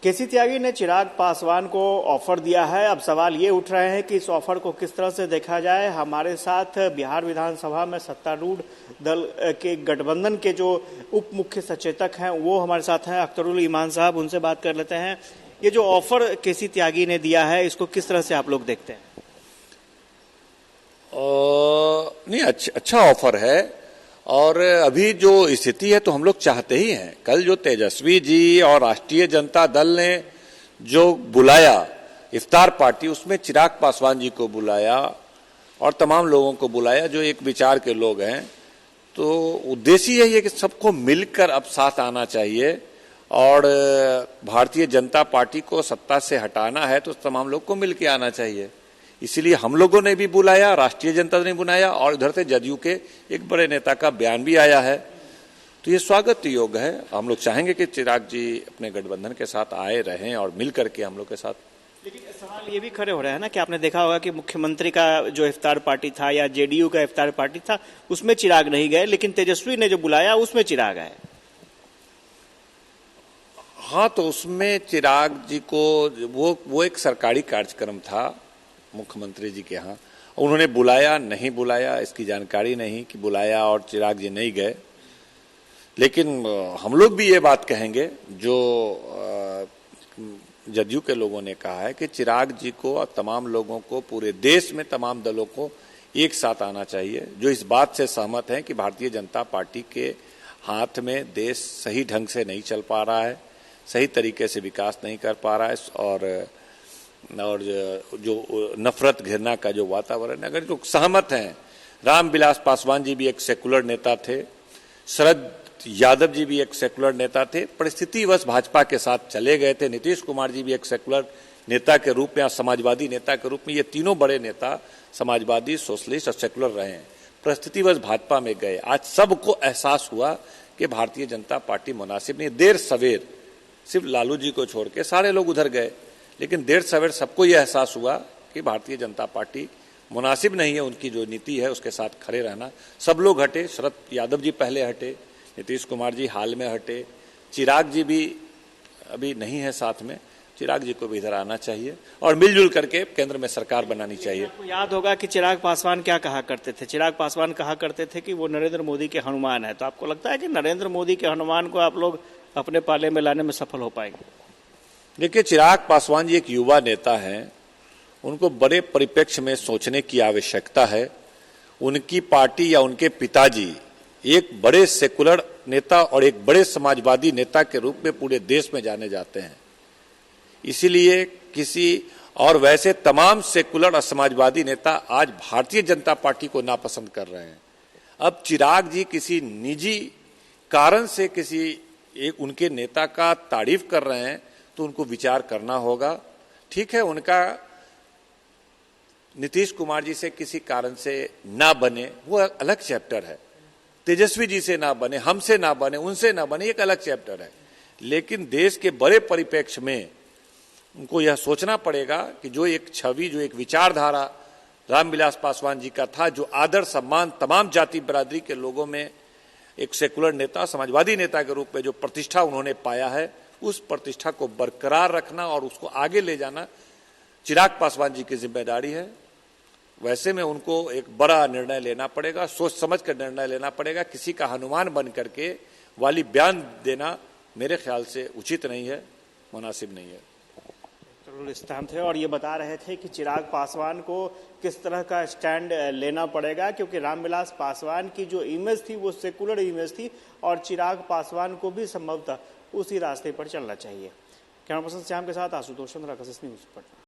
केसी त्यागी ने चिराग पासवान को ऑफर दिया है। अब सवाल ये उठ रहे हैं कि इस ऑफर को किस तरह से देखा जाए। हमारे साथ बिहार विधानसभा में सत्तारूढ़ दल के गठबंधन के जो उप मुख्य सचेतक हैं वो हमारे साथ हैं, अख्तरुल ईमान साहब, उनसे बात कर लेते हैं। ये जो ऑफर केसी त्यागी ने दिया है इसको किस तरह से आप लोग देखते हैं? नहीं, अच्छा ऑफर है। और अभी जो स्थिति है तो हम लोग चाहते ही हैं। कल जो तेजस्वी जी और राष्ट्रीय जनता दल ने जो बुलाया इफ्तार पार्टी, उसमें चिराग पासवान जी को बुलाया और तमाम लोगों को बुलाया जो एक विचार के लोग हैं। तो उद्देश्य यही है कि सबको मिलकर अब साथ आना चाहिए और भारतीय जनता पार्टी को सत्ता से हटाना है तो तमाम लोग को मिलकर आना चाहिए। इसीलिए हम लोगों ने भी बुलाया, राष्ट्रीय जनता दल ने बुलाया और उधर से जदयू के एक बड़े नेता का बयान भी आया है। तो ये स्वागत योग्य है। हम लोग चाहेंगे कि चिराग जी अपने गठबंधन के साथ आए रहें और मिल करके हम लोग के साथ। लेकिन सवाल ये भी खड़े हो रहे हैं ना कि आपने देखा होगा कि मुख्यमंत्री का जो इफ्तार पार्टी था या जेडीयू का इफ्तार पार्टी था उसमें चिराग नहीं गए, लेकिन तेजस्वी ने जो बुलाया उसमें चिराग आए। हाँ, तो उसमें चिराग जी को वो एक सरकारी कार्यक्रम था मुख्यमंत्री जी के यहाँ, उन्होंने बुलाया नहीं बुलाया इसकी जानकारी नहीं कि बुलाया और चिराग जी नहीं गए। लेकिन हम लोग भी ये बात कहेंगे जो जदयू के लोगों ने कहा है कि चिराग जी को और तमाम लोगों को, पूरे देश में तमाम दलों को एक साथ आना चाहिए, जो इस बात से सहमत हैं कि भारतीय जनता पार्टी के हाथ में देश सही ढंग से नहीं चल पा रहा है, सही तरीके से विकास नहीं कर पा रहा है और जो नफरत घृणा का जो वातावरण है, अगर जो सहमत हैं। रामविलास पासवान जी भी एक सेकुलर नेता थे, शरद यादव जी भी एक सेकुलर नेता थे, परिस्थितिवश भाजपा के साथ चले गए थे। नीतीश कुमार जी भी एक सेकुलर नेता के रूप में, समाजवादी नेता के रूप में, ये तीनों बड़े नेता समाजवादी, सोशलिस्ट और सेकुलर रहे हैं, परिस्थितिवश भाजपा में गए। आज सबको एहसास हुआ कि भारतीय जनता पार्टी मुनासिब नहीं। देर सवेर सिर्फ लालू जी को छोड़ के सारे लोग उधर गए, लेकिन देर सवेर सबको यह एहसास हुआ कि भारतीय जनता पार्टी मुनासिब नहीं है, उनकी जो नीति है उसके साथ खड़े रहना। सब लोग हटे, शरद यादव जी पहले हटे, नीतीश कुमार जी हाल में हटे, चिराग जी भी अभी नहीं है साथ में। चिराग जी को भी इधर आना चाहिए और मिलजुल करके केंद्र में सरकार बनानी चाहिए। आपको याद होगा कि चिराग पासवान क्या कहा करते थे? चिराग पासवान कहा करते थे कि वो नरेंद्र मोदी के हनुमान है। तो आपको लगता है कि नरेंद्र मोदी के हनुमान को आप लोग अपने पाले में लाने में सफल हो पाएंगे? देखिए, चिराग पासवान जी एक युवा नेता हैं, उनको बड़े परिप्रेक्ष्य में सोचने की आवश्यकता है। उनकी पार्टी या उनके पिताजी एक बड़े सेकुलर नेता और एक बड़े समाजवादी नेता के रूप में पूरे देश में जाने जाते हैं। इसीलिए और वैसे तमाम सेकुलर और समाजवादी नेता आज भारतीय जनता पार्टी को नापसंद कर रहे हैं। अब चिराग जी किसी निजी कारण से किसी एक उनके नेता का तारीफ कर रहे हैं तो उनको विचार करना होगा। ठीक है, उनका नीतीश कुमार जी से किसी कारण से ना बने वो अलग चैप्टर है, तेजस्वी जी से ना बने, हमसे ना बने, उनसे ना बने, एक अलग चैप्टर है। लेकिन देश के बड़े परिप्रेक्ष्य में उनको यह सोचना पड़ेगा कि जो एक छवि, जो एक विचारधारा रामविलास पासवान जी का था, जो आदर सम्मान तमाम जाति बिरादरी के लोगों में एक सेकुलर नेता, समाजवादी नेता के रूप में जो प्रतिष्ठा उन्होंने पाया है, उस प्रतिष्ठा को बरकरार रखना और उसको आगे ले जाना चिराग पासवान जी की जिम्मेदारी है। वैसे में उनको एक बड़ा निर्णय लेना पड़ेगा, सोच समझ कर निर्णय लेना पड़ेगा। किसी का हनुमान बन करके वाली बयान देना मेरे ख्याल से उचित नहीं है, मुनासिब नहीं है। इस्लाम थे और ये बता रहे थे कि चिराग पासवान को किस तरह का स्टैंड लेना पड़ेगा, क्योंकि रामविलास पासवान की जो इमेज थी वो सेकुलर इमेज थी और चिराग पासवान को भी संभवतः उसी रास्ते पर चलना चाहिए। कैमरा पर्सन श्याम के साथ आशुतोष चंद्र, न्यूज़ पटना।